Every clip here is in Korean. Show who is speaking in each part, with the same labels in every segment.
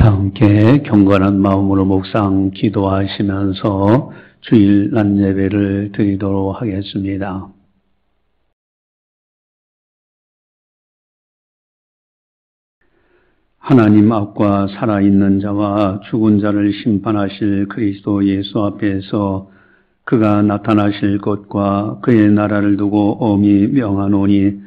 Speaker 1: 다 함께 경건한 마음으로 묵상 기도하시면서 주일 낮 예배를 드리도록 하겠습니다. 하나님 앞과 살아있는 자와 죽은 자를 심판하실 그리스도 예수 앞에서 그가 나타나실 것과 그의 나라를 두고 엄히 명하노니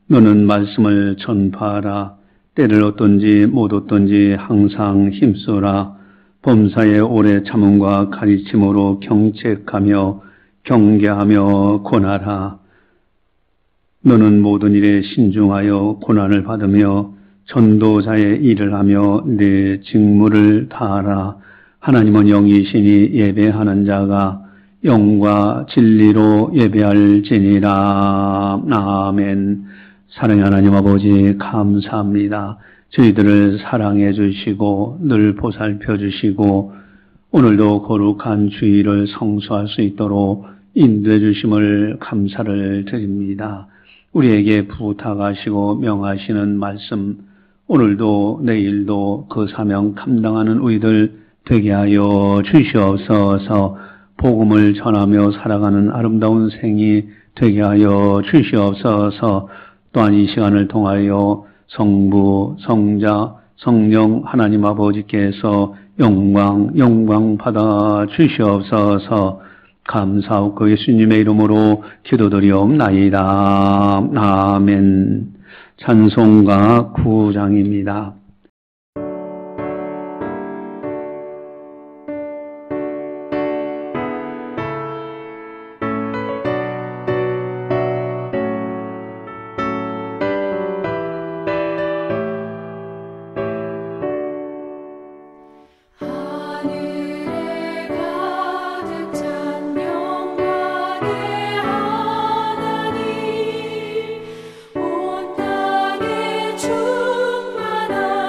Speaker 1: 너는 말씀을 전파하라. 때를 얻든지 못 얻든지 항상 힘써라. 범사의 오래 참음과 가르침으로 경책하며 경계하며 권하라. 너는 모든 일에 신중하여 고난을 받으며 전도자의 일을 하며 내 직무를 다하라. 하나님은 영이시니 예배하는 자가 영과 진리로 예배할지니라. 아멘. 사랑의 하나님 아버지 감사합니다. 저희들을 사랑해 주시고 늘 보살펴 주시고 오늘도 거룩한 주일을 성수할 수 있도록 인도해 주심을 감사를 드립니다. 우리에게 부탁하시고 명하시는 말씀 오늘도 내일도 그 사명 감당하는 우리들 되게 하여 주시옵소서. 복음을 전하며 살아가는 아름다운 생이 되게 하여 주시옵소서. 또한 이 시간을 통하여 성부, 성자, 성령 하나님 아버지께서 영광 받아 주시옵소서. 감사하고 예수님의 이름으로 기도드리옵나이다. 아멘. 찬송가 9장입니다.
Speaker 2: 온 땅에 충만한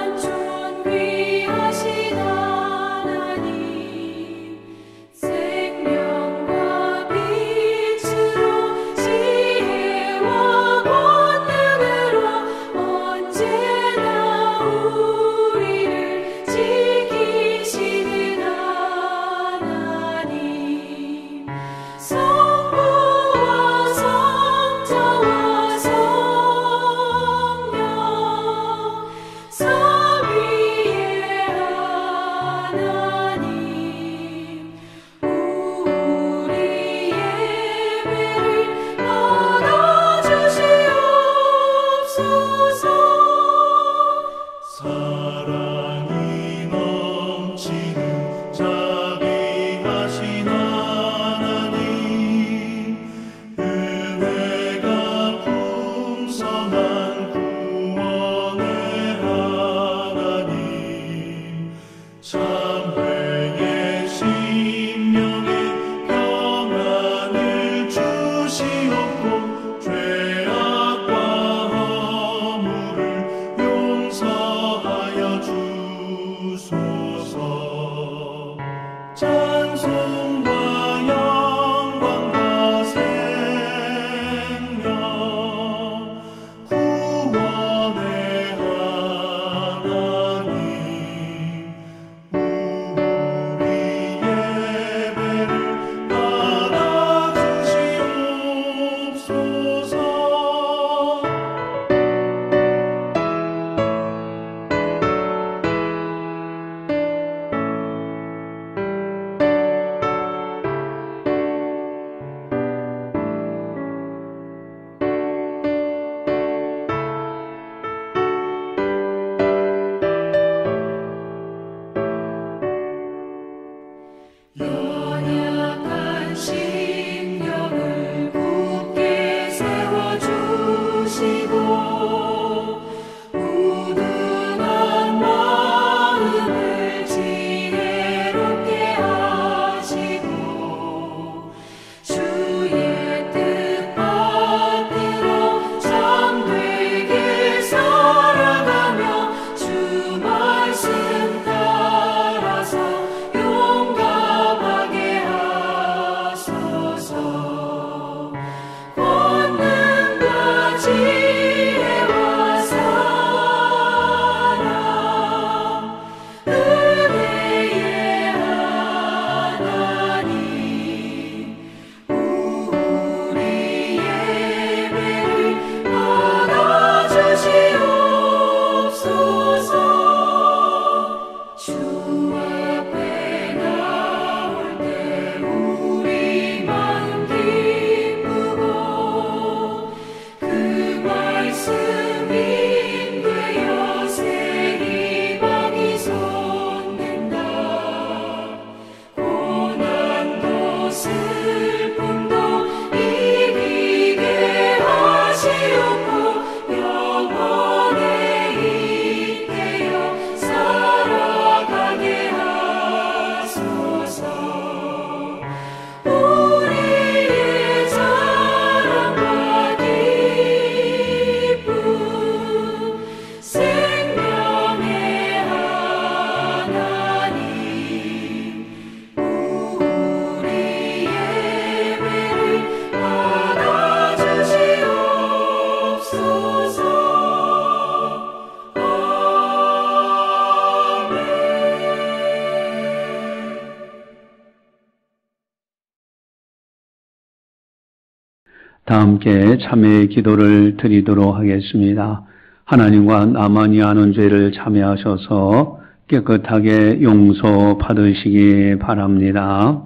Speaker 1: 다 함께 참회의 기도를 드리도록 하겠습니다. 하나님과 나만이 아는 죄를 참회하셔서 깨끗하게 용서받으시기 바랍니다.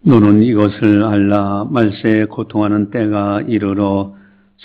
Speaker 1: 너는 이것을 알라. 말세에 고통하는 때가 이르러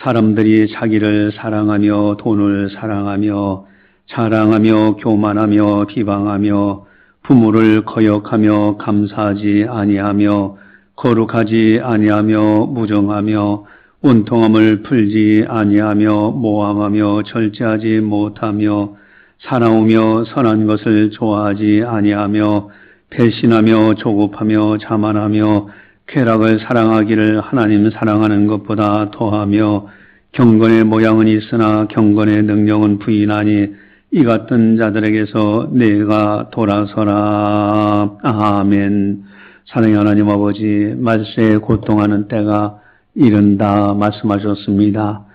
Speaker 1: 사람들이 자기를 사랑하며 돈을 사랑하며 자랑하며 교만하며 비방하며 부모를 거역하며 감사하지 아니하며 거룩하지 아니하며 무정하며 온통함을 풀지 아니하며 모함하며 절제하지 못하며 사나우며 선한 것을 좋아하지 아니하며 배신하며 조급하며 자만하며 쾌락을 사랑하기를 하나님 사랑하는 것보다 더하며 경건의 모양은 있으나 경건의 능력은 부인하니 이 같은 자들에게서 내가 돌아서라. 아멘. 사랑의 하나님 아버지, 말세에 고통하는 때가 이른다 말씀하셨습니다.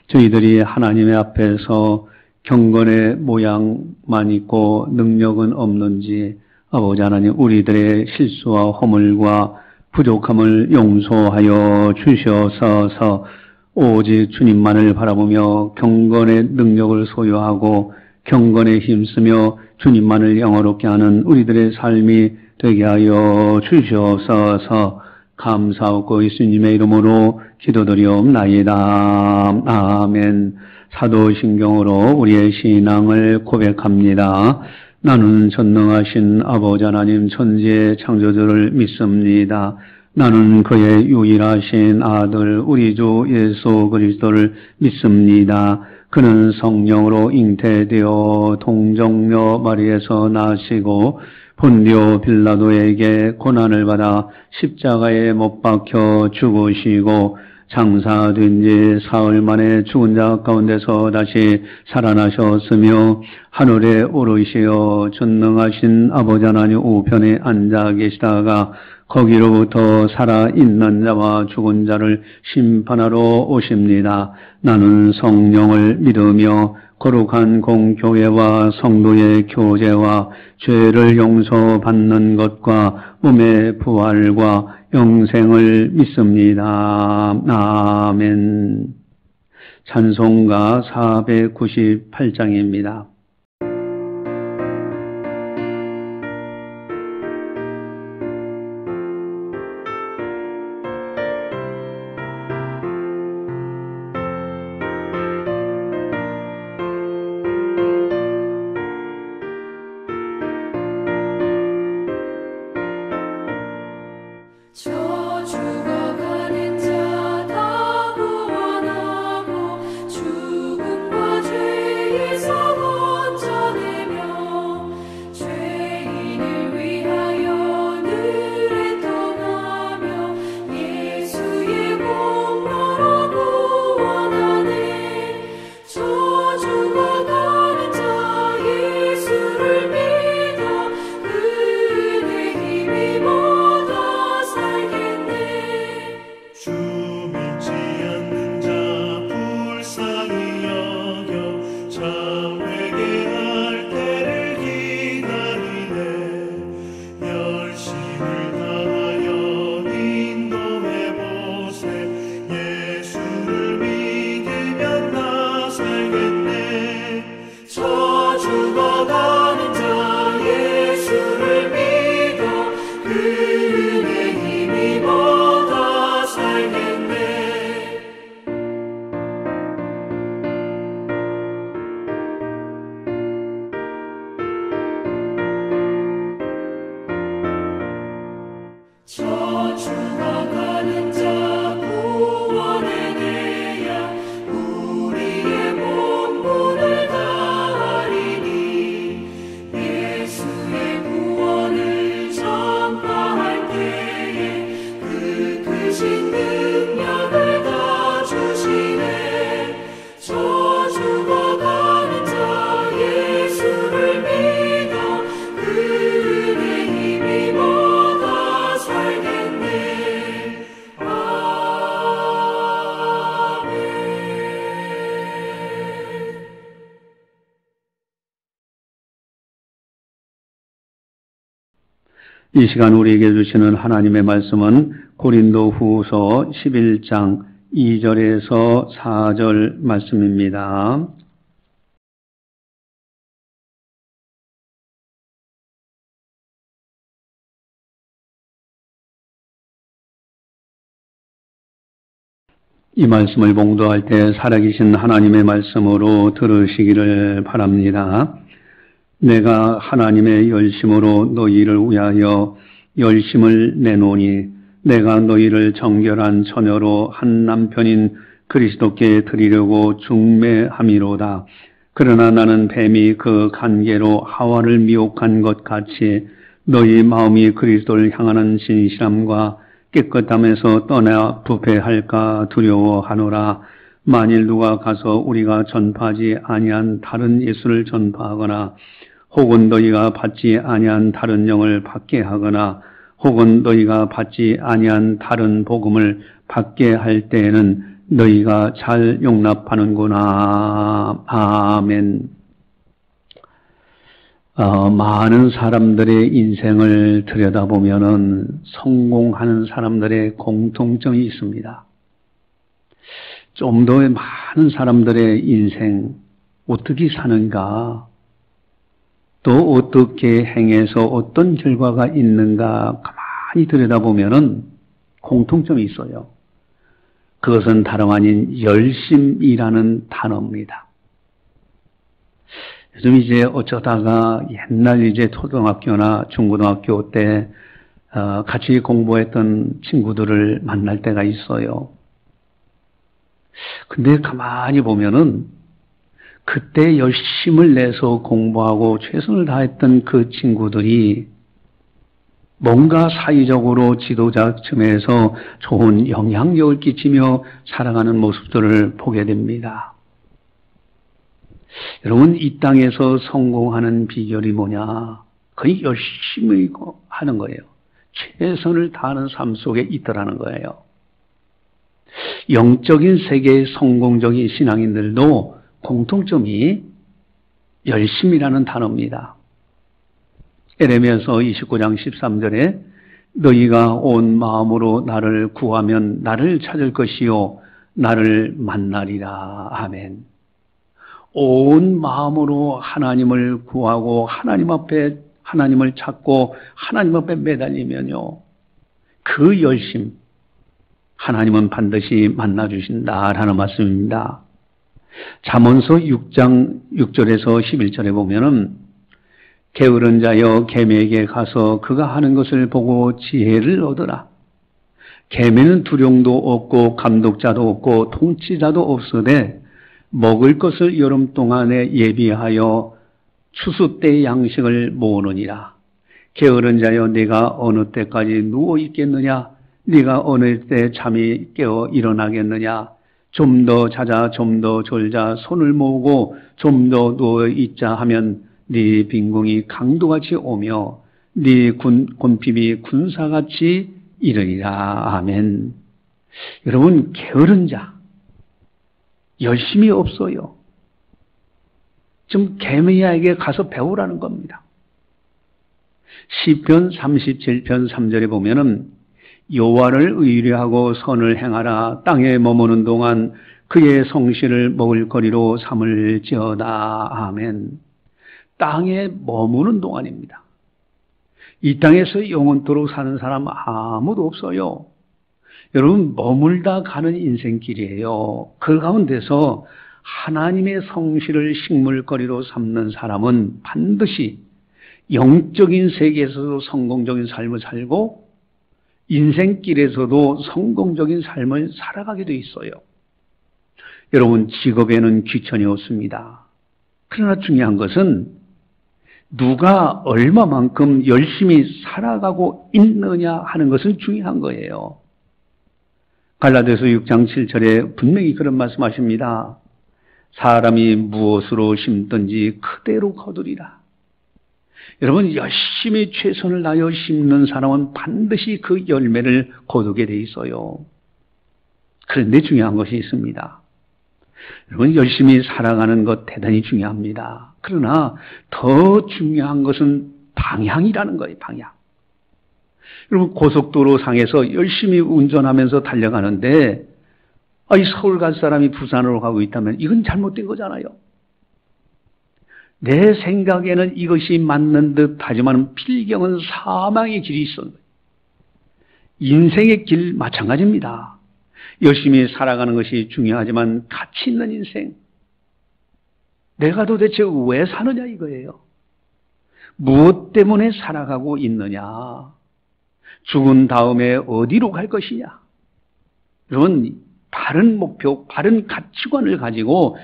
Speaker 1: 저희들이 하나님의 앞에서 경건의 모양만 있고 능력은 없는지 아버지 하나님, 우리들의 실수와 허물과 부족함을 용서하여 주시옵소서. 오직 주님만을 바라보며 경건의 능력을 소유하고 경건에 힘쓰며 주님만을 영화롭게 하는 우리들의 삶이 되게 하여 주시옵소서. 감사하고 예수님의 이름으로 기도드리옵나이다. 아멘. 사도신경으로 우리의 신앙을 고백합니다. 나는 전능하신 아버지 하나님 천지의 창조주를 믿습니다. 나는 그의 유일하신 아들 우리 주 예수 그리스도를 믿습니다. 그는 성령으로 잉태되어 동정녀 마리에서 나시고 본디오 빌라도에게 고난을 받아 십자가에 못 박혀 죽으시고 장사된 지 사흘 만에 죽은 자 가운데서 다시 살아나셨으며 하늘에 오르시어 전능하신 아버지 하나님 우편에 앉아 계시다가 거기로부터 살아있는 자와 죽은 자를 심판하러 오십니다. 나는 성령을 믿으며 거룩한 공교회와 성도의 교제와 죄를 용서받는 것과 몸의 부활과 영생을 믿습니다. 아멘. 찬송가 498장입니다.
Speaker 2: 능력을 다 주시네. 저주가 가는
Speaker 1: 이 시간 우리에게 주시는 하나님의 말씀은 고린도후서 11장 2절에서 4절 말씀입니다. 이 말씀을 봉독할 때 살아계신 하나님의 말씀으로 들으시기를 바랍니다. 내가 하나님의 열심으로 너희를 위하여 열심을 내노니 내가 너희를 정결한 처녀로 한 남편인 그리스도께 드리려고 중매함이로다. 그러나 나는 뱀이 그 간계로 하와를 미혹한 것 같이 너희 마음이 그리스도를 향하는 진실함과 깨끗함에서 떠나 부패할까 두려워하노라. 만일 누가 가서 우리가 전파하지 아니한 다른 예수를 전파하거나 혹은 너희가 받지 아니한 다른 영을 받게 하거나 혹은 너희가 받지 아니한 다른 복음을 받게 할 때에는 너희가 잘 용납하는구나. 아멘. 많은 사람들의 인생을 들여다보면은 성공하는 사람들의 공통점이 있습니다. 좀 더 많은 사람들의 인생 어떻게 사는가, 또 어떻게 행해서 어떤 결과가 있는가 가만히 들여다보면은 공통점이 있어요. 그것은 다름 아닌 열심이라는 단어입니다. 요즘 이제 어쩌다가 옛날 이제 초등학교나 중고등학교 때 같이 공부했던 친구들을 만날 때가 있어요. 근데 가만히 보면은 그때 열심을 내서 공부하고 최선을 다했던 그 친구들이 뭔가 사회적으로 지도자층에서 좋은 영향력을 끼치며 살아가는 모습들을 보게 됩니다. 여러분, 이 땅에서 성공하는 비결이 뭐냐? 거의 열심히 하는 거예요. 최선을 다하는 삶 속에 있더라는 거예요. 영적인 세계의 성공적인 신앙인들도 공통점이 열심이라는 단어입니다. 에레미야서 29장 13절에 너희가 온 마음으로 나를 구하면 나를 찾을 것이요 나를 만나리라. 아멘. 온 마음으로 하나님을 구하고 하나님 앞에 하나님을 찾고 하나님 앞에 매달리면요, 그 열심 하나님은 반드시 만나주신다라는 말씀입니다. 잠언서 6장 6절에서 11절에 보면은 게으른 자여 개미에게 가서 그가 하는 것을 보고 지혜를 얻으라. 개미는 두령도 없고 감독자도 없고 통치자도 없으되 먹을 것을 여름 동안에 예비하여 추수 때 양식을 모으느니라. 게으른 자여 네가 어느 때까지 누워 있겠느냐? 네가 어느 때 잠이 깨어 일어나겠느냐? 좀 더 자자, 좀 더 졸자, 손을 모으고 좀 더 누워 있자 하면 네 빈궁이 강도같이 오며 네 곤핍이 군사같이 이르리라. 아멘. 여러분, 게으른 자, 열심히 없어요. 좀 개미야에게 가서 배우라는 겁니다. 시편 37편 3절에 보면은 여호와를 의뢰하고 선을 행하라. 땅에 머무는 동안 그의 성실을 먹을 거리로 삼을지어다. 아멘. 땅에 머무는 동안입니다. 이 땅에서 영원토록 사는 사람 아무도 없어요. 여러분, 머물다 가는 인생길이에요. 그 가운데서 하나님의 성실을 식물거리로 삼는 사람은 반드시 영적인 세계에서도 성공적인 삶을 살고 인생길에서도 성공적인 삶을 살아가게 돼 있어요. 여러분, 직업에는 귀천이 없습니다. 그러나 중요한 것은 누가 얼마만큼 열심히 살아가고 있느냐 하는 것은 중요한 거예요. 갈라디아서 6장 7절에 분명히 그런 말씀하십니다. 사람이 무엇으로 심든지 그대로 거두리라. 여러분, 열심히 최선을 다하여 심는 사람은 반드시 그 열매를 거두게 돼 있어요. 그런데 중요한 것이 있습니다. 여러분, 열심히 살아가는 것 대단히 중요합니다. 그러나 더 중요한 것은 방향이라는 거예요. 방향. 여러분, 고속도로 상에서 열심히 운전하면서 달려가는데, 이 서울 갈 사람이 부산으로 가고 있다면 이건 잘못된 거잖아요. 내 생각에는 이것이 맞는 듯 하지만 필경은 사망의 길이 있어요. 인생의 길 마찬가지입니다. 열심히 살아가는 것이 중요하지만 가치 있는 인생. 내가 도대체 왜 사느냐 이거예요. 무엇 때문에 살아가고 있느냐. 죽은 다음에 어디로 갈 것이냐. 여러분, 바른 목표, 바른 가치관을 가지고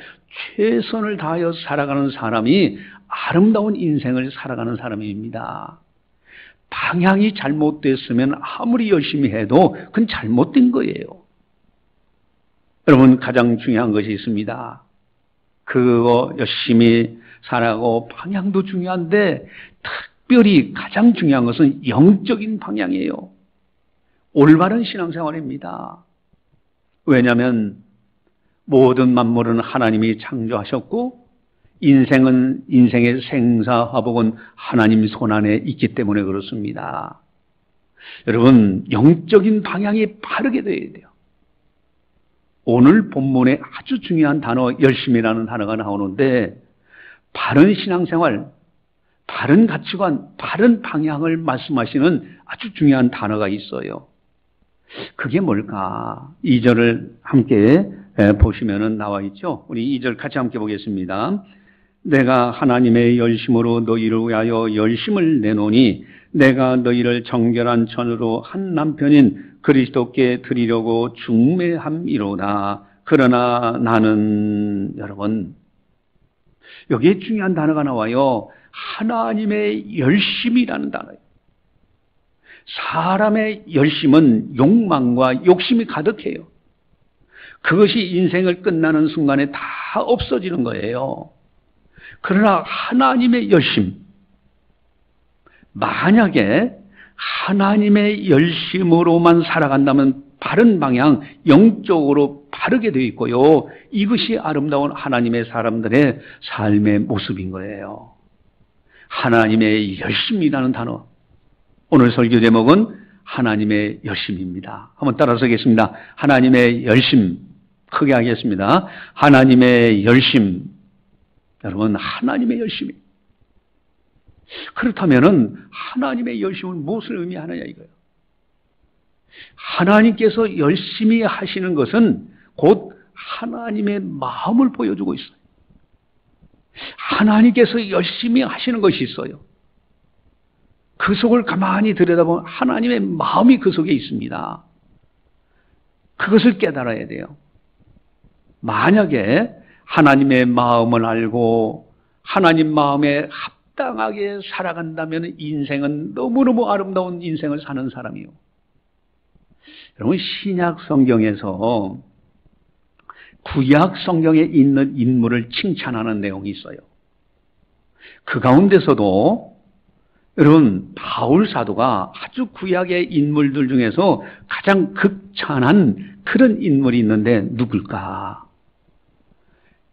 Speaker 1: 최선을 다하여 살아가는 사람이 아름다운 인생을 살아가는 사람입니다. 방향이 잘못됐으면 아무리 열심히 해도 그건 잘못된 거예요. 여러분, 가장 중요한 것이 있습니다. 그거 열심히 살아가고 방향도 중요한데 특별히 가장 중요한 것은 영적인 방향이에요. 올바른 신앙생활입니다. 왜냐하면 모든 만물은 하나님이 창조하셨고 인생의 생사화복은 하나님 손안에 있기 때문에 그렇습니다. 여러분, 영적인 방향이 바르게 되어야 돼요. 오늘 본문에 아주 중요한 단어 열심이라는 단어가 나오는데 바른 신앙생활, 바른 가치관, 바른 방향을 말씀하시는 아주 중요한 단어가 있어요. 그게 뭘까? 2절을 함께 보시면 나와 있죠. 우리 2절 같이 함께 보겠습니다. 내가 하나님의 열심으로 너희를 위하여 열심을 내노니 내가 너희를 정결한 천으로 한 남편인 그리스도께 드리려고 중매함이로다. 그러나 나는, 여러분, 여기에 중요한 단어가 나와요. 하나님의 열심이라는 단어예요. 사람의 열심은 욕망과 욕심이 가득해요. 그것이 인생을 끝나는 순간에 다 없어지는 거예요. 그러나 하나님의 열심, 만약에 하나님의 열심으로만 살아간다면 바른 방향, 영적으로 바르게 되어 있고요. 이것이 아름다운 하나님의 사람들의 삶의 모습인 거예요. 하나님의 열심이라는 단어. 오늘 설교 제목은 하나님의 열심입니다. 한번 따라서 하겠습니다. 하나님의 열심. 크게 하겠습니다. 하나님의 열심. 여러분, 하나님의 열심이. 그렇다면은 하나님의 열심은 무엇을 의미하느냐 이거예요. 하나님께서 열심히 하시는 것은 곧 하나님의 마음을 보여주고 있어요. 하나님께서 열심히 하시는 것이 있어요. 그 속을 가만히 들여다보면 하나님의 마음이 그 속에 있습니다. 그것을 깨달아야 돼요. 만약에 하나님의 마음을 알고 하나님 마음에 합당하게 살아간다면 인생은 너무너무 아름다운 인생을 사는 사람이에요. 여러분, 신약 성경에서 구약 성경에 있는 인물을 칭찬하는 내용이 있어요. 그 가운데서도 여러분, 바울 사도가 아주 구약의 인물들 중에서 가장 극찬한 그런 인물이 있는데 누굴까?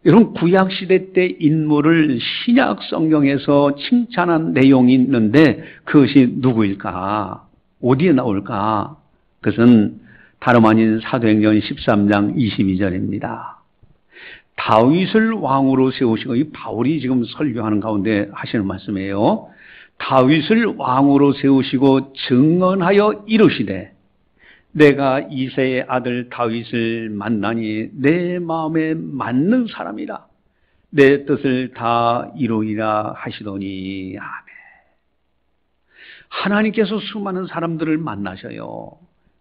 Speaker 1: 여러분, 구약 시대 때 인물을 신약 성경에서 칭찬한 내용이 있는데 그것이 누구일까? 어디에 나올까? 그것은 다름 아닌 사도행전 13장 22절입니다. 다윗을 왕으로 세우시고, 이 바울이 지금 설교하는 가운데 하시는 말씀이에요. 다윗을 왕으로 세우시고 증언하여 이르시되 내가 이새의 아들 다윗을 만나니 내 마음에 맞는 사람이라 내 뜻을 다 이루리라 하시더니. 아멘. 하나님께서 수많은 사람들을 만나셔요.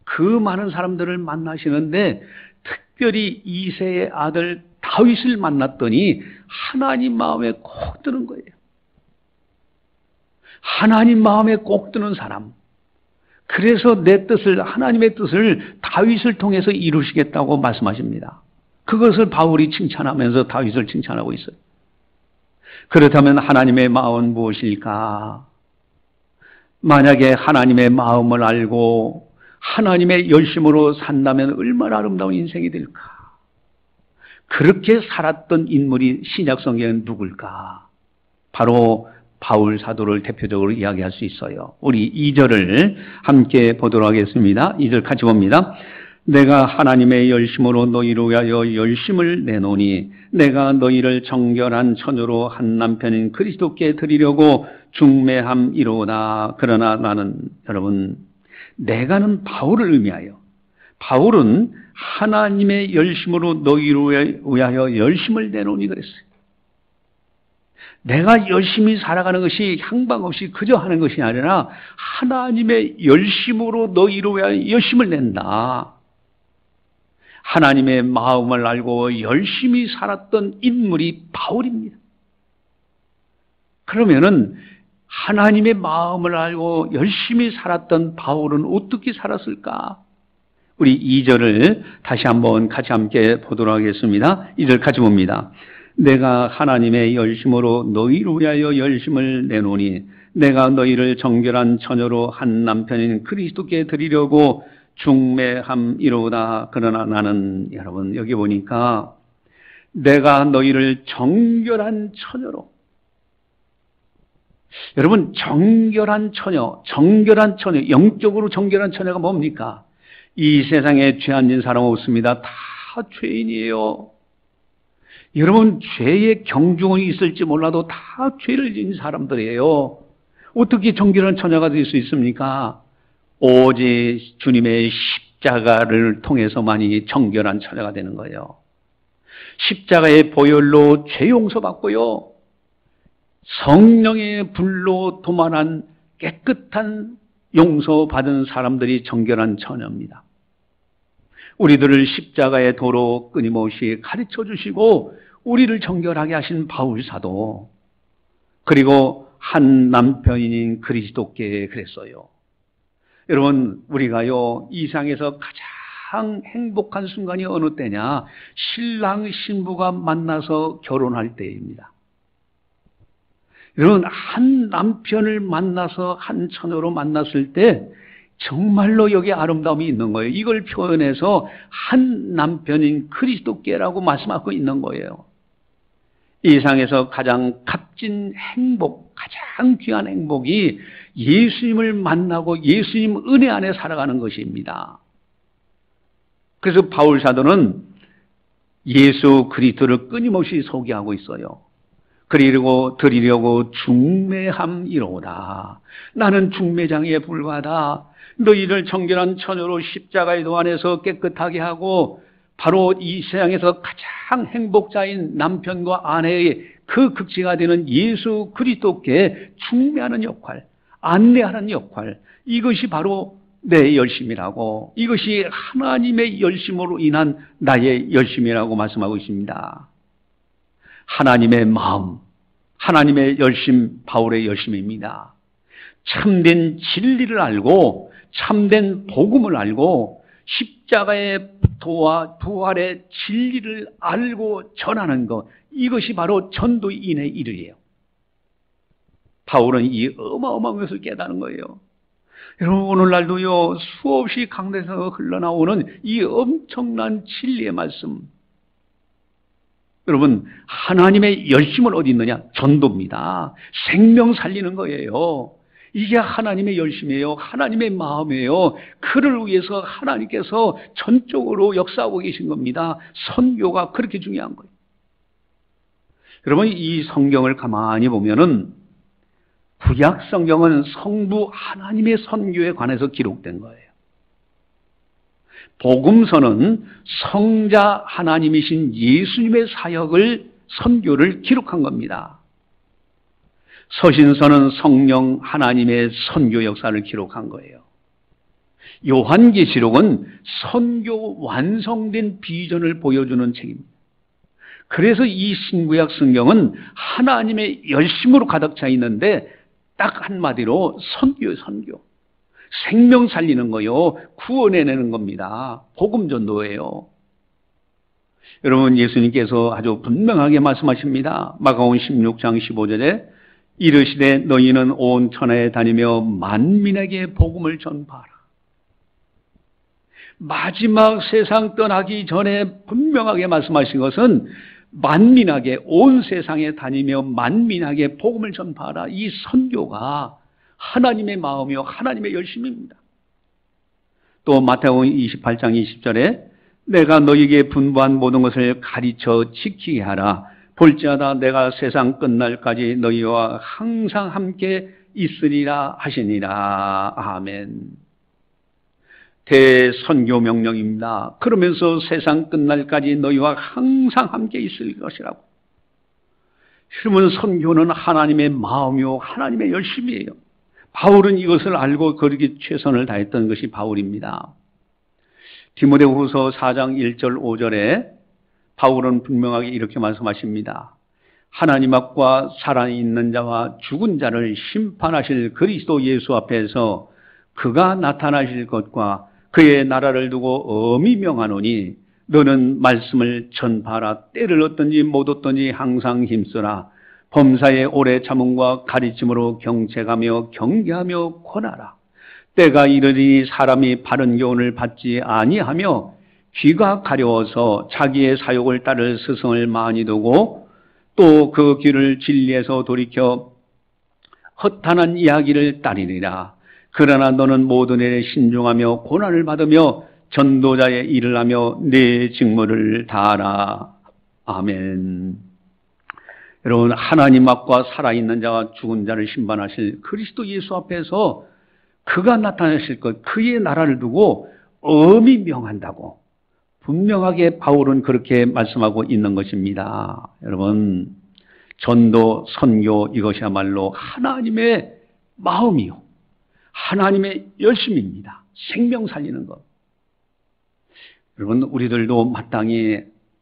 Speaker 1: 그 많은 사람들을 만나시는데 특별히 이새의 아들 다윗을 만났더니 하나님 마음에 꼭 드는 거예요. 하나님 마음에 꼭 드는 사람. 그래서 내 뜻을, 하나님의 뜻을 다윗을 통해서 이루시겠다고 말씀하십니다. 그것을 바울이 칭찬하면서 다윗을 칭찬하고 있어요. 그렇다면 하나님의 마음은 무엇일까? 만약에 하나님의 마음을 알고 하나님의 열심으로 산다면 얼마나 아름다운 인생이 될까? 그렇게 살았던 인물이 신약 성경에 누굴까? 바로 바울 사도를 대표적으로 이야기할 수 있어요. 우리 2절을 함께 보도록 하겠습니다. 2절 같이 봅니다. 내가 하나님의 열심으로 너희로 위하여 열심을 내노니 내가 너희를 정결한 처녀로 한 남편인 그리스도께 드리려고 중매함이로다. 그러나 나는, 여러분, 내가는 바울을 의미하여, 바울은 하나님의 열심으로 너희로 위하여 열심을 내노니 그랬어요. 내가 열심히 살아가는 것이 향방 없이 그저 하는 것이 아니라 하나님의 열심으로 너희로 위하여 열심을 낸다. 하나님의 마음을 알고 열심히 살았던 인물이 바울입니다. 그러면은 하나님의 마음을 알고 열심히 살았던 바울은 어떻게 살았을까? 우리 2절을 다시 한번 같이 함께 보도록 하겠습니다. 2절 같이 봅니다. 내가 하나님의 열심으로 너희로 위하여 열심을 내노니 내가 너희를 정결한 처녀로 한 남편인 그리스도께 드리려고 중매함이로다. 그러나 나는, 여러분, 여기 보니까 내가 너희를 정결한 처녀로, 여러분, 정결한 처녀, 영적으로 정결한 처녀가 뭡니까? 이 세상에 죄 안 진 사람 없습니다. 다 죄인이에요. 여러분, 죄의 경중이 있을지 몰라도 다 죄를 지은 사람들이에요. 어떻게 정결한 처녀가 될 수 있습니까? 오직 주님의 십자가를 통해서만이 정결한 처녀가 되는 거예요. 십자가의 보혈로 죄 용서받고요, 성령의 불로 도만한 깨끗한 용서받은 사람들이 정결한 처녀입니다. 우리들을 십자가의 도로 끊임없이 가르쳐 주시고 우리를 정결하게 하신 바울 사도, 그리고 한 남편인 그리스도께 그랬어요. 여러분, 우리가요, 이 세상에서 가장 행복한 순간이 어느 때냐? 신랑 신부가 만나서 결혼할 때입니다. 여러분, 한 남편을 만나서 한 처녀로 만났을 때 정말로 여기에 아름다움이 있는 거예요. 이걸 표현해서 한 남편인 그리스도께라고 말씀하고 있는 거예요. 이 세상에서 가장 값진 행복, 가장 귀한 행복이 예수님을 만나고 예수님 은혜 안에 살아가는 것입니다. 그래서 바울 사도는 예수 그리스도를 끊임없이 소개하고 있어요. 그리고 드리려고 중매함이로다. 나는 중매장에 불과하다. 너희를 정결한 처녀로 십자가의 도 안에서 깨끗하게 하고 바로 이 세상에서 가장 행복자인 남편과 아내의 그 극치가 되는 예수 그리스도께 중매하는 역할, 안내하는 역할, 이것이 바로 내 열심이라고, 이것이 하나님의 열심으로 인한 나의 열심이라고 말씀하고 있습니다. 하나님의 마음, 하나님의 열심, 바울의 열심입니다. 참된 진리를 알고 참된 복음을 알고 십자가의 도와 부활의 진리를 알고 전하는 것, 이것이 바로 전도인의 일이에요. 바울은 이 어마어마한 것을 깨닫는 거예요. 여러분, 오늘날도요, 수없이 강대에서 흘러나오는 이 엄청난 진리의 말씀, 여러분, 하나님의 열심은 어디 있느냐? 전도입니다. 생명 살리는 거예요. 이게 하나님의 열심이에요. 하나님의 마음이에요. 그를 위해서 하나님께서 전적으로 역사하고 계신 겁니다. 선교가 그렇게 중요한 거예요. 여러분, 이 성경을 가만히 보면은 구약 성경은 성부 하나님의 선교에 관해서 기록된 거예요. 복음서는 성자 하나님이신 예수님의 사역을, 선교를 기록한 겁니다. 서신서는 성령 하나님의 선교 역사를 기록한 거예요. 요한계시록은 선교 완성된 비전을 보여주는 책입니다. 그래서 이 신구약 성경은 하나님의 열심으로 가득 차 있는데 딱 한마디로 선교예요, 선교. 생명 살리는 거요, 구원해내는 겁니다. 복음 전도예요. 여러분, 예수님께서 아주 분명하게 말씀하십니다. 마가복음 16장 15절에 이르시되 너희는 온 천하에 다니며 만민에게 복음을 전파하라. 마지막 세상 떠나기 전에 분명하게 말씀하신 것은 만민에게 온 세상에 다니며 만민에게 복음을 전파하라. 이 선교가 하나님의 마음이요 하나님의 열심입니다. 또 마태복음 28장 20절에 내가 너희에게 분부한 모든 것을 가르쳐 지키게 하라. 볼지어다 내가 세상 끝날까지 너희와 항상 함께 있으리라 하시니라. 아멘. 대선교 명령입니다. 그러면서 세상 끝날까지 너희와 항상 함께 있을 것이라고. 여러분, 선교는 하나님의 마음이요 하나님의 열심이에요. 바울은 이것을 알고 그렇게 최선을 다했던 것이 바울입니다. 디모데후서 4장 1절 5절에 바울은 분명하게 이렇게 말씀하십니다. 하나님 앞과 살아있는 자와 죽은 자를 심판하실 그리스도 예수 앞에서 그가 나타나실 것과 그의 나라를 두고 엄히 명하노니 너는 말씀을 전파하라. 때를 얻든지 못 얻든지 항상 힘쓰라. 범사의 오래 참음과 가르침으로 경책하며 경계하며 권하라. 때가 이르니 사람이 바른 교훈을 받지 아니하며 귀가 가려워서 자기의 사욕을 따를 스승을 많이 두고 또 그 귀를 진리에서 돌이켜 허탄한 이야기를 따르리라. 그러나 너는 모든 일에 신중하며 고난을 받으며 전도자의 일을 하며 네 직무를 다하라. 아멘. 여러분, 하나님 앞과 살아있는 자와 죽은 자를 심판하실 그리스도 예수 앞에서 그가 나타나실 것, 그의 나라를 두고 엄히 명한다고 분명하게 바울은 그렇게 말씀하고 있는 것입니다. 여러분, 전도, 선교 이것이야말로 하나님의 마음이요 하나님의 열심입니다. 생명 살리는 것. 여러분, 우리들도 마땅히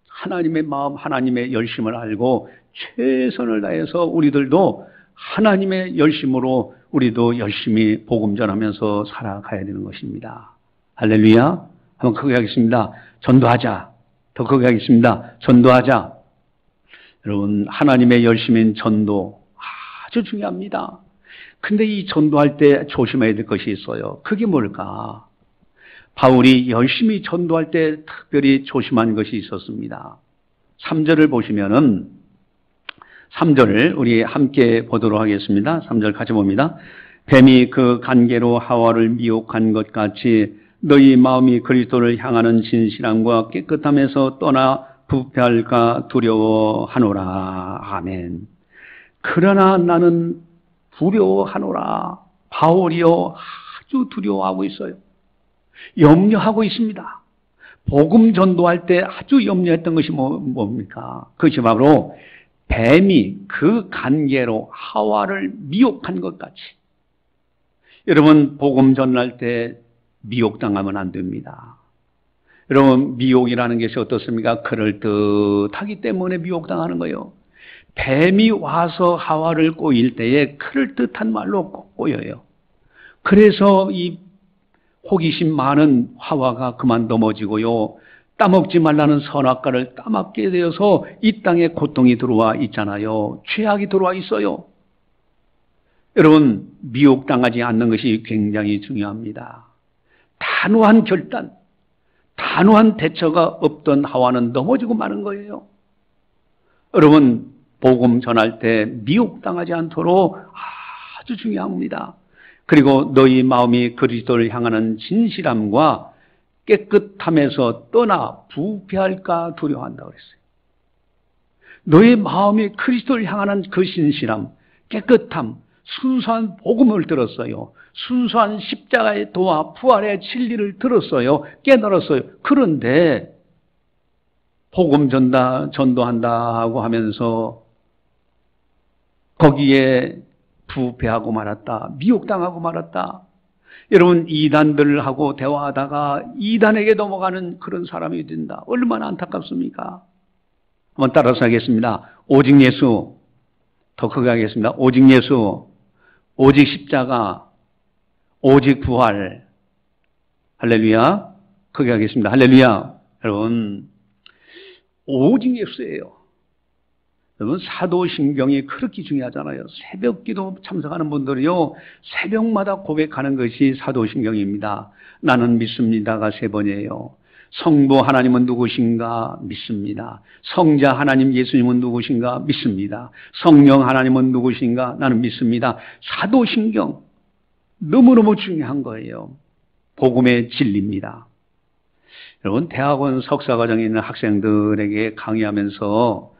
Speaker 1: 하나님의 마음, 하나님의 열심을 알고 최선을 다해서 우리들도 하나님의 열심으로 우리도 열심히 복음 전하면서 살아가야 되는 것입니다. 할렐루야. 한번 크게 하겠습니다. 전도하자. 더 크게 하겠습니다. 전도하자. 여러분, 하나님의 열심인 전도 아주 중요합니다. 근데 이 전도할 때 조심해야 될 것이 있어요. 그게 뭘까? 바울이 열심히 전도할 때 특별히 조심한 것이 있었습니다. 3절을 보시면은 3절을 우리 함께 보도록 하겠습니다. 3절 같이 봅니다. 뱀이 그 간계로 하와를 미혹한 것 같이 너희 마음이 그리스도를 향하는 진실함과 깨끗함에서 떠나 부패할까 두려워하노라. 아멘. 그러나 나는 두려워하노라. 바울이요 아주 두려워하고 있어요. 염려하고 있습니다. 복음 전도할 때 아주 염려했던 것이 뭡니까? 그것이 바로 뱀이 그 간계로 하와를 미혹한 것 같이. 여러분, 복음 전할 때 미혹당하면 안 됩니다. 여러분, 미혹이라는 것이 어떻습니까? 그럴듯하기 때문에 미혹당하는 거예요. 뱀이 와서 하와를 꼬일 때에 그럴듯한 말로 꼬여요. 그래서 이 호기심 많은 하와가 그만 넘어지고요. 따먹지 말라는 선악과를 따먹게 되어서 이 땅에 고통이 들어와 있잖아요. 죄악이 들어와 있어요. 여러분, 미혹당하지 않는 것이 굉장히 중요합니다. 단호한 결단, 단호한 대처가 없던 하와는 넘어지고 마는 거예요. 여러분, 복음 전할 때 미혹당하지 않도록 아주 중요합니다. 그리고 너희 마음이 그리스도를 향하는 진실함과 깨끗함에서 떠나 부패할까 두려워한다고 그랬어요. 너희 마음이 그리스도를 향하는 그 진실함, 깨끗함, 순수한 복음을 들었어요. 순수한 십자가의 도와 부활의 진리를 들었어요. 깨달았어요. 그런데 복음 전도한다고 하면서 거기에 부패하고 말았다. 미혹당하고 말았다. 여러분, 이단들하고 대화하다가 이단에게 넘어가는 그런 사람이 된다. 얼마나 안타깝습니까? 한번 따라서 하겠습니다. 오직 예수. 더 크게 하겠습니다. 오직 예수. 오직 십자가. 오직 부활. 할렐루야. 크게 하겠습니다. 할렐루야. 여러분, 오직 예수예요. 여러분, 사도신경이 그렇게 중요하잖아요. 새벽기도 참석하는 분들이요, 새벽마다 고백하는 것이 사도신경입니다. 나는 믿습니다가 3번이에요. 성부 하나님은 누구신가? 믿습니다. 성자 하나님 예수님은 누구신가? 믿습니다. 성령 하나님은 누구신가? 나는 믿습니다. 사도신경 너무너무 중요한 거예요. 복음의 진리입니다. 여러분, 대학원 석사과정에 있는 학생들에게 강의하면서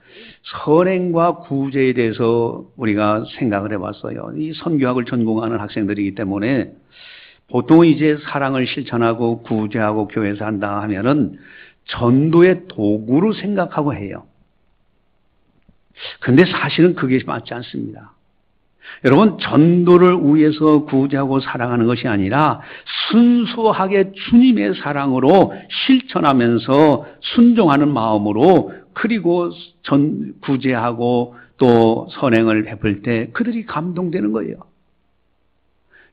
Speaker 1: 선행과 구제에 대해서 우리가 생각을 해봤어요. 이 선교학을 전공하는 학생들이기 때문에 보통 이제 사랑을 실천하고 구제하고 교회에서 한다 하면은 전도의 도구로 생각하고 해요. 그런데 사실은 그게 맞지 않습니다. 여러분, 전도를 위해서 구제하고 사랑하는 것이 아니라 순수하게 주님의 사랑으로 실천하면서 순종하는 마음으로, 그리고 구제하고 또 선행을 베풀 때 그들이 감동되는 거예요.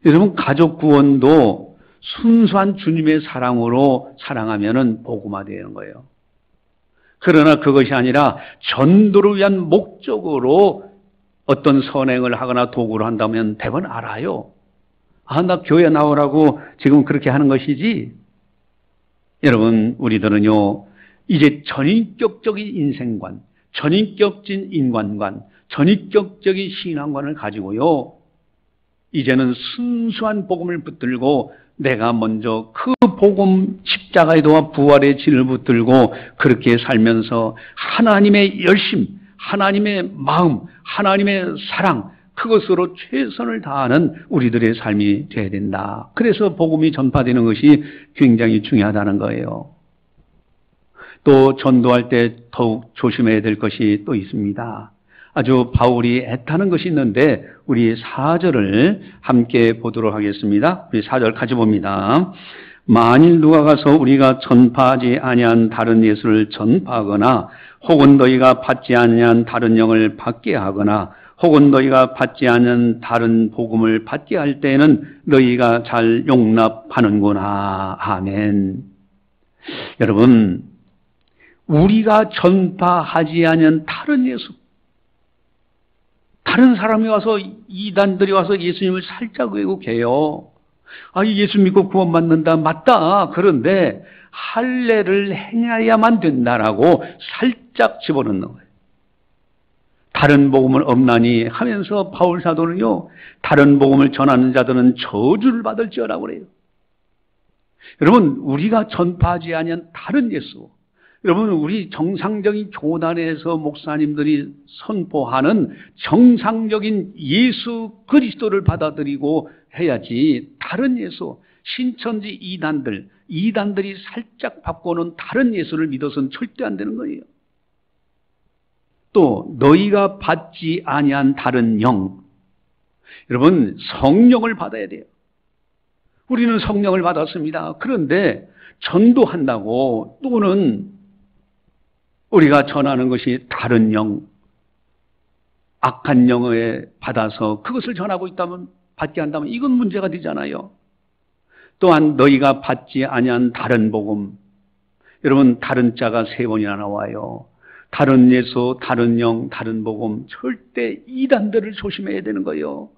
Speaker 1: 여러분, 가족 구원도 순수한 주님의 사랑으로 사랑하면은 복음화되는 거예요. 그러나 그것이 아니라 전도를 위한 목적으로 어떤 선행을 하거나 도구를 한다면 대부분 알아요. 아, 나 교회 나오라고 지금 그렇게 하는 것이지. 여러분, 우리들은요, 이제 전인격적인 인생관, 전인격적인 인간관, 전인격적인 신앙관을 가지고요, 이제는 순수한 복음을 붙들고 내가 먼저 그 복음 십자가의 도와 부활의 진을 붙들고 그렇게 살면서 하나님의 열심, 하나님의 마음, 하나님의 사랑, 그것으로 최선을 다하는 우리들의 삶이 되어야 된다. 그래서 복음이 전파되는 것이 굉장히 중요하다는 거예요. 또 전도할 때 더욱 조심해야 될 것이 또 있습니다. 아주 바울이 애타는 것이 있는데 우리 4절을 함께 보도록 하겠습니다. 우리 4절 같이 봅니다. 만일 누가 가서 우리가 전파하지 아니한 다른 예수를 전파하거나 혹은 너희가 받지 아니한 다른 영을 받게 하거나 혹은 너희가 받지 않은 다른 복음을 받게 할 때에는 너희가 잘 용납하는구나. 아멘. 여러분, 우리가 전파하지 않은 다른 예수, 다른 사람이 와서, 이단들이 와서 예수님을 살짝 왜곡해요. 아, 예수 믿고 구원받는다. 맞다. 그런데 할례를 행해야만 된다라고 살짝 집어넣는 거예요. 다른 복음을 없나니 하면서 바울 사도는요, 다른 복음을 전하는 자들은 저주를 받을지어라고 그래요. 여러분, 우리가 전파하지 아니한 다른 예수, 여러분, 우리 정상적인 교단에서 목사님들이 선포하는 정상적인 예수 그리스도를 받아들이고 해야지, 다른 예수, 신천지 이단들이 살짝 바꿔놓은 다른 예수를 믿어서는 절대 안 되는 거예요. 또 너희가 받지 아니한 다른 영, 여러분, 성령을 받아야 돼요. 우리는 성령을 받았습니다. 그런데 전도한다고 또는 우리가 전하는 것이 다른 영, 악한 영에 받아서 그것을 전하고 있다면, 받게 한다면 이건 문제가 되잖아요. 또한 너희가 받지 아니한 다른 복음, 여러분, 다른 자가 3번이나 나와요. 다른 예수, 다른 영, 다른 복음, 절대 이단들을 조심해야 되는 거예요.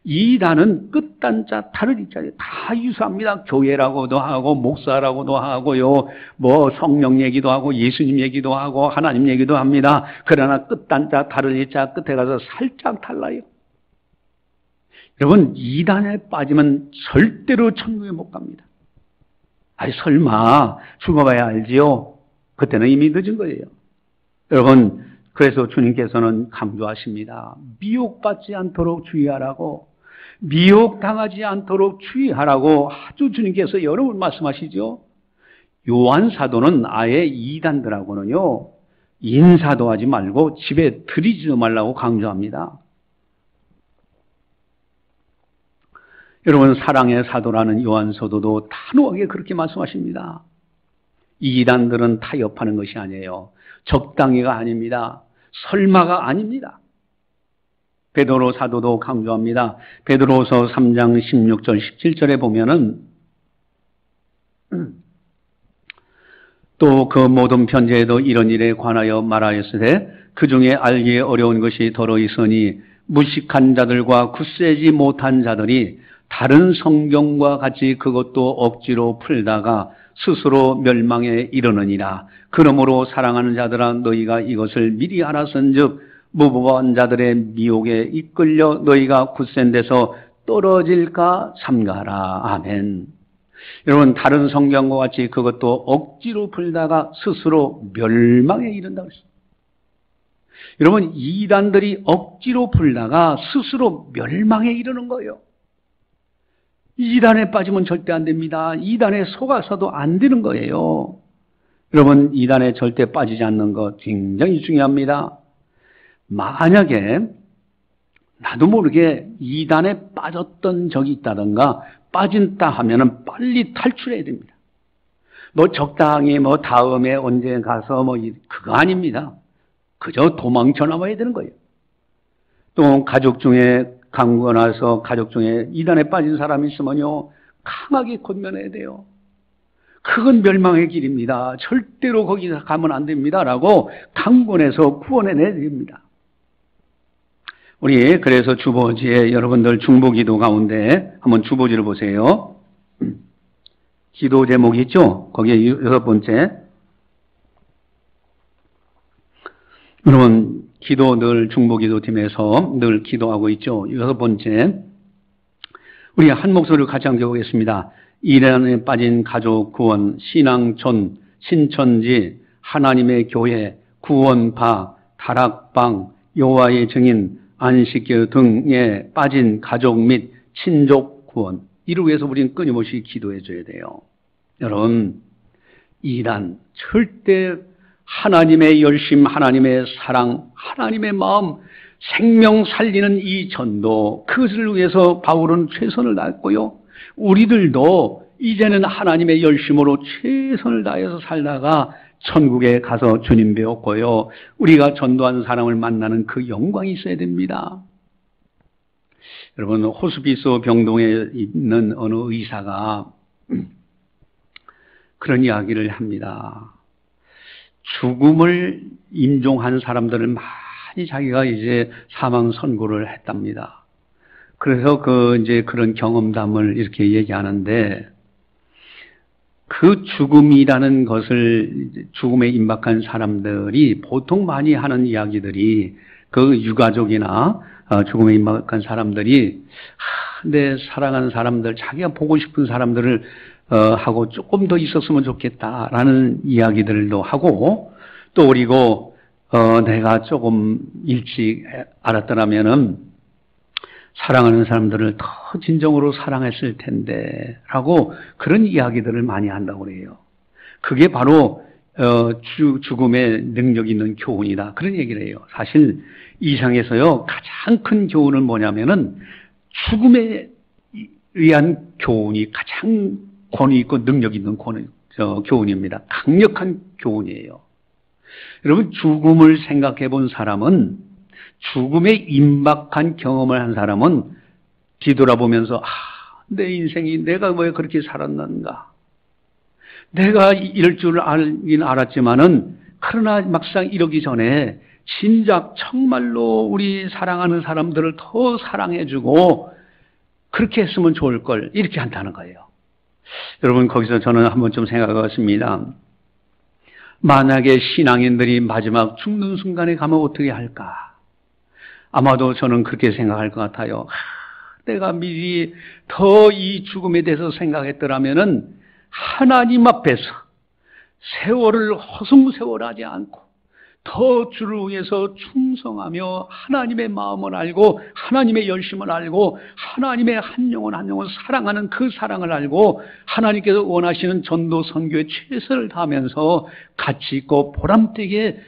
Speaker 1: 이단은 끝단자, 다른 이자에 다 유사합니다. 교회라고도 하고 목사라고도 하고요, 뭐 성령 얘기도 하고 예수님 얘기도 하고 하나님 얘기도 합니다. 그러나 끝단자, 다른 이자 끝에 가서 살짝 달라요. 여러분, 이단에 빠지면 절대로 천국에 못 갑니다. 아니, 설마 죽어봐야 알지요? 그때는 이미 늦은 거예요. 여러분, 그래서 주님께서는 강조하십니다. 미혹받지 않도록 주의하라고, 미혹당하지 않도록 주의하라고 아주 주님께서 여러 번 말씀하시죠. 요한 사도는 아예 이단들하고는요, 인사도 하지 말고 집에 들이지도 말라고 강조합니다. 여러분, 사랑의 사도라는 요한 사도도 단호하게 그렇게 말씀하십니다. 이단들은 타협하는 것이 아니에요. 적당히가 아닙니다. 설마가 아닙니다. 베드로 사도도 강조합니다. 베드로서 3장 16절 17절에 보면은 또 그 모든 편지에도 이런 일에 관하여 말하였으되 그 중에 알기 어려운 것이 더러 있으니 무식한 자들과 굳세지 못한 자들이 다른 성경과 같이 그것도 억지로 풀다가 스스로 멸망에 이르느니라. 그러므로 사랑하는 자들아 너희가 이것을 미리 알았은즉 무법한 자들의 미혹에 이끌려 너희가 굳센 데서 떨어질까 삼가라. 아멘. 여러분, 다른 성경과 같이 그것도 억지로 풀다가 스스로 멸망에 이른다고 했습니다. 여러분, 이단들이 억지로 풀다가 스스로 멸망에 이르는 거예요. 이단에 빠지면 절대 안 됩니다. 이단에 속아서도 안 되는 거예요. 여러분, 이단에 절대 빠지지 않는 것 굉장히 중요합니다. 만약에 나도 모르게 이단에 빠졌던 적이 있다던가 빠진다 하면은 빨리 탈출해야 됩니다. 뭐 적당히 뭐 다음에 언제 가서 뭐 그거 아닙니다. 그저 도망쳐 나와야 되는 거예요. 또 가족 중에 강구가 나서 가족 중에 이단에 빠진 사람이 있으면요 강하게 권면해야 돼요. 그건 멸망의 길입니다. 절대로 거기 가면 안 됩니다라고 강권해서 구원해내야 됩니다. 우리 그래서 주보지에 여러분들 중보기도 가운데 한번 주보지를 보세요. 기도 제목이 있죠? 거기에 6번째. 여러분 기도 늘 중보기도팀에서 늘 기도하고 있죠. 6번째. 우리 한 목소리를 같이 함께 보겠습니다. 이란에 빠진 가족 구원, 신앙촌, 신천지, 하나님의 교회, 구원파, 다락방, 여호와의 증인, 안식교 등에 빠진 가족 및 친족 구원, 이를 위해서 우리는 끊임없이 기도해 줘야 돼요. 여러분, 이란 절대 하나님의 열심, 하나님의 사랑, 하나님의 마음, 생명 살리는 이 전도, 그것을 위해서 바울은 최선을 다했고요. 우리들도 이제는 하나님의 열심으로 최선을 다해서 살다가 천국에 가서 주님 배웠고요. 우리가 전도한 사람을 만나는 그 영광이 있어야 됩니다. 여러분, 호스피스 병동에 있는 어느 의사가 그런 이야기를 합니다. 죽음을 임종한 사람들을 많이 자기가 이제 사망 선고를 했답니다. 그래서 이제 그런 경험담을 이렇게 얘기하는데, 그 죽음이라는 것을 죽음에 임박한 사람들이 보통 많이 하는 이야기들이 그 유가족이나 죽음에 임박한 사람들이 내 사랑하는 사람들, 자기가 보고 싶은 사람들을 하고 조금 더 있었으면 좋겠다라는 이야기들도 하고, 또 그리고 내가 조금 일찍 알았더라면은 사랑하는 사람들을 더 진정으로 사랑했을 텐데 라고 그런 이야기들을 많이 한다고 그래요. 그게 바로 죽음의 능력 있는 교훈이다, 그런 얘기를 해요. 사실 이 상에서요 가장 큰 교훈은 뭐냐면은 죽음에 의한 교훈이 가장 권위 있고 능력 있는 교훈입니다. 강력한 교훈이에요. 여러분, 죽음을 생각해 본 사람은, 죽음에 임박한 경험을 한 사람은 뒤돌아보면서 내 인생이 내가 왜 그렇게 살았는가, 내가 이럴 줄 알긴 알았지만은 그러나 막상 이러기 전에 진작 정말로 우리 사랑하는 사람들을 더 사랑해주고 그렇게 했으면 좋을 걸, 이렇게 한다는 거예요. 여러분, 거기서 저는 한번 좀 생각해 봤습니다. 만약에 신앙인들이 마지막 죽는 순간에 가면 어떻게 할까? 아마도 저는 그렇게 생각할 것 같아요. 내가 미리 더 이 죽음에 대해서 생각했더라면은 하나님 앞에서 세월을 허송세월하지 않고 더 주를 위해서 충성하며 하나님의 마음을 알고 하나님의 열심을 알고 하나님의 한 영혼 한 영혼 사랑하는 그 사랑을 알고 하나님께서 원하시는 전도 선교에 최선을 다하면서 가치 있고 보람되게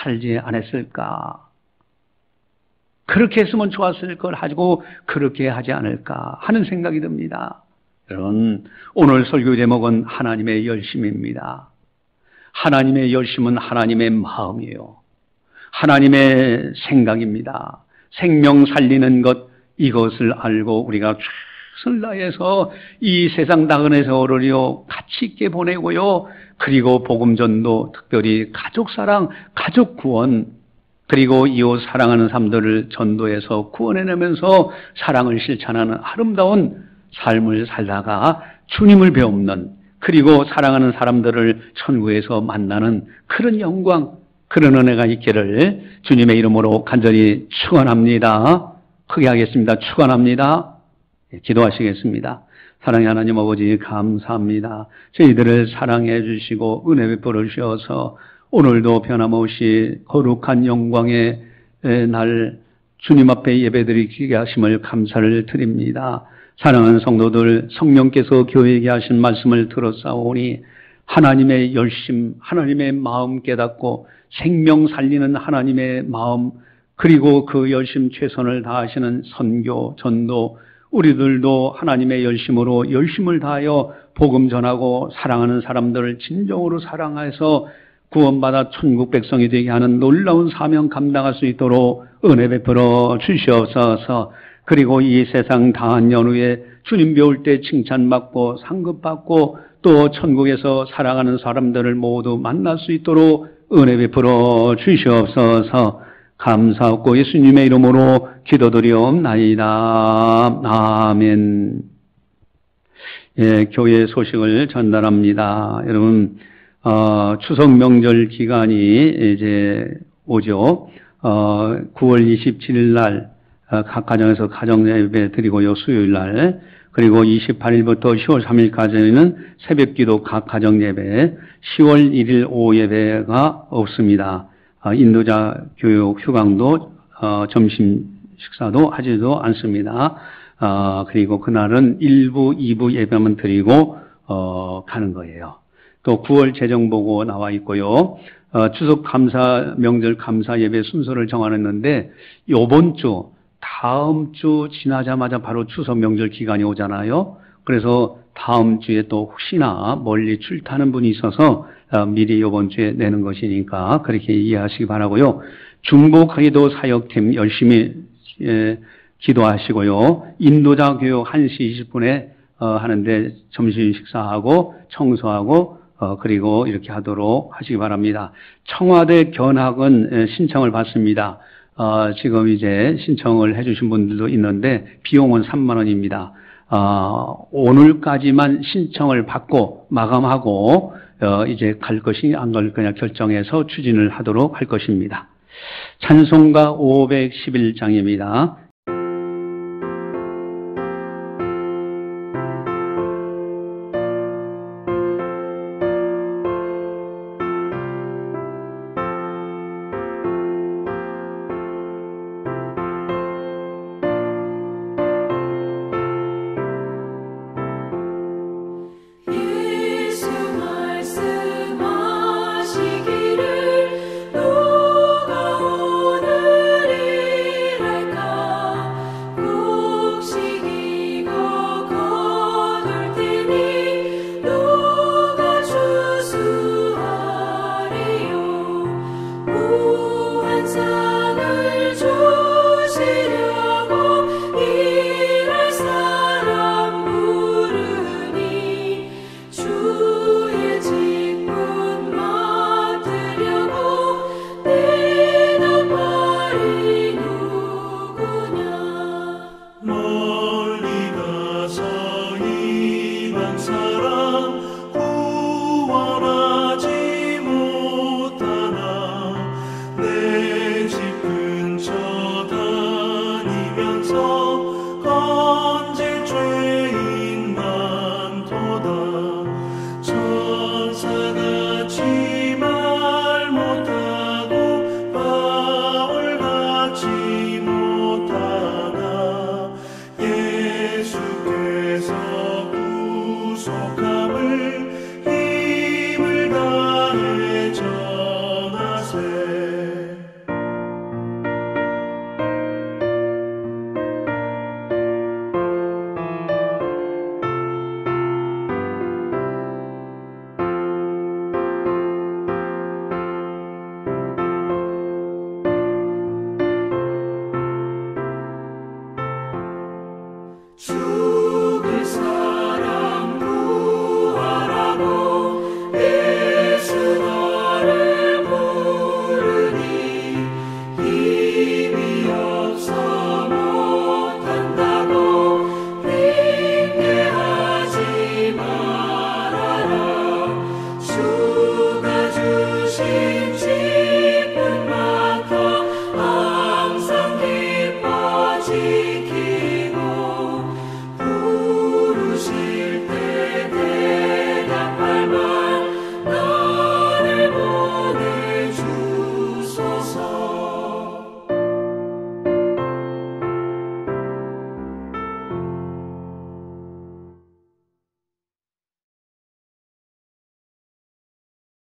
Speaker 1: 살지 않았을까? 그렇게 했으면 좋았을 걸 하고 그렇게 하지 않을까 하는 생각이 듭니다. 여러분, 오늘 설교 제목은 하나님의 열심입니다. 하나님의 열심은 하나님의 마음이에요. 하나님의 생각입니다. 생명 살리는 것, 이것을 알고 우리가 최선을 다해서 이 세상 나그네 세월을요 가치 있게 보내고요, 그리고 복음 전도, 특별히 가족 사랑, 가족 구원, 그리고 이웃 사랑하는 사람들을 전도해서 구원해내면서 사랑을 실천하는 아름다운 삶을 살다가 주님을 배우는 그리고 사랑하는 사람들을 천국에서 만나는 그런 영광, 그런 은혜가 있기를 주님의 이름으로 간절히 축원합니다. 크게 하겠습니다. 축원합니다. 기도하시겠습니다. 사랑의 하나님 아버지 감사합니다. 저희들을 사랑해 주시고 은혜 베풀어 주셔서 오늘도 변함없이 거룩한 영광의 날 주님 앞에 예배드리게 하심을 감사를 드립니다. 사랑하는 성도들, 성령께서 교회에게 하신 말씀을 들었사오니 하나님의 열심, 하나님의 마음 깨닫고 생명 살리는 하나님의 마음, 그리고 그 열심 최선을 다하시는 선교, 전도, 우리들도 하나님의 열심으로 열심을 다하여 복음 전하고 사랑하는 사람들을 진정으로 사랑해서 구원받아 천국 백성이 되게 하는 놀라운 사명 감당할 수 있도록 은혜 베풀어 주시옵소서. 그리고 이 세상 다한 연후에 주님 배울 때 칭찬받고 상급받고 또 천국에서 사랑하는 사람들을 모두 만날 수 있도록 은혜 베풀어 주시옵소서. 감사하고 예수님의 이름으로 기도드리옵나이다. 아멘. 예, 교회 소식을 전달합니다. 여러분, 추석 명절 기간이 이제 오죠. 9월 27일 날 각 가정에서 가정 예배 드리고요. 수요일 날. 그리고 28일부터 10월 3일까지는 새벽 기도 각 가정 예배, 10월 1일 오후 예배가 없습니다. 인도자 교육 휴강도 점심 식사도 하지도 않습니다. 그리고 그날은 1부, 2부 예배만 드리고 가는 거예요. 또 9월 재정보고 나와 있고요. 추석 감사, 명절 감사 예배 순서를 정하는데 요번 주, 다음 주 지나자마자 바로 추석 명절 기간이 오잖아요. 그래서 다음 주에 또 혹시나 멀리 출타하는 분이 있어서 미리 이번 주에 내는 것이니까 그렇게 이해하시기 바라고요. 중보기도 사역팀 열심히 기도하시고요. 인도자 교육 1시 20분에 하는데 점심 식사하고 청소하고 그리고 이렇게 하도록 하시기 바랍니다. 청와대 견학은 신청을 받습니다. 지금 이제 신청을 해주신 분들도 있는데 비용은 3만 원입니다. 오늘까지만 신청을 받고 마감하고 이제 갈 것이 안 갈 거냐 결정해서 추진을 하도록 할 것입니다. 찬송가 511장입니다.
Speaker 2: 누가 오늘이랄까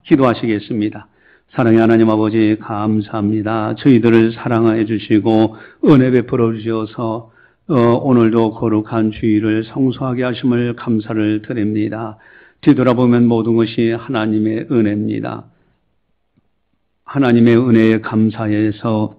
Speaker 1: 기도하시겠습니다. 사랑의 하나님 아버지 감사합니다. 저희들을 사랑해 주시고 은혜 베풀어 주셔서 오늘도 거룩한 주일을 성수하게 하심을 감사를 드립니다. 뒤돌아보면 모든 것이 하나님의 은혜입니다. 하나님의 은혜에 감사해서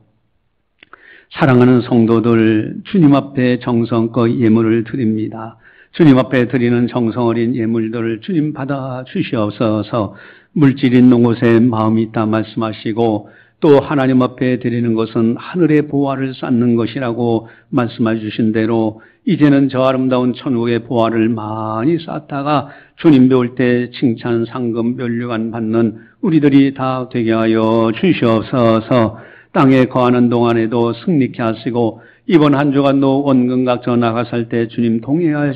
Speaker 1: 사랑하는 성도들 주님 앞에 정성껏 예물을 드립니다. 주님 앞에 드리는 정성 어린 예물들을 주님 받아 주시옵소서. 물질 있는 곳에 마음이 있다 말씀하시고 또 하나님 앞에 드리는 것은 하늘의 보화를 쌓는 것이라고 말씀해 주신 대로 이제는 저 아름다운 천국의 보화를 많이 쌓다가 주님 배울 때 칭찬, 상금, 면류관 받는 우리들이 다 되게 하여 주시옵소서. 땅에 거하는 동안에도 승리케 하시고 이번 한 주간도 원근각저 나가살 때 주님 동행하여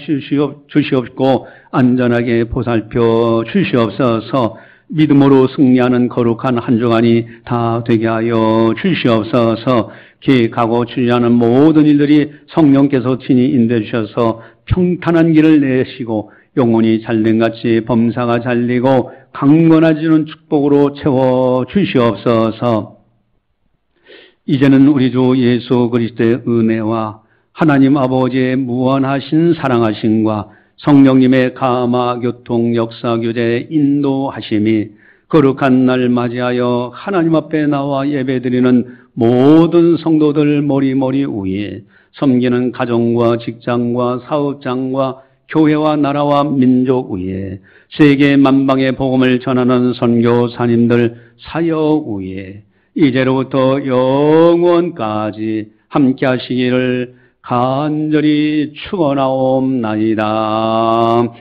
Speaker 1: 주시옵고 안전하게 보살펴 주시옵소서. 믿음으로 승리하는 거룩한 한 주간이 다 되게 하여 주시옵소서. 계획하고 추진하는 모든 일들이 성령께서 친히 인도해 주셔서 평탄한 길을 내시고 영혼이 잘된 같이 범사가 잘리고 강건해지는 축복으로 채워 주시옵소서. 이제는 우리 주 예수 그리스도의 은혜와 하나님 아버지의 무한하신 사랑하심과 성령님의 감화, 교통, 역사, 교제, 인도하심이 거룩한 날 맞이하여 하나님 앞에 나와 예배드리는 모든 성도들 머리 위에 섬기는 가정과 직장과 사업장과 교회와 나라와 민족 위에 세계 만방의 복음을 전하는 선교사님들 사역 위에 이제로부터 영원까지 함께 하시기를 간절히 축원하옵나이다.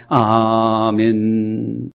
Speaker 1: 아멘.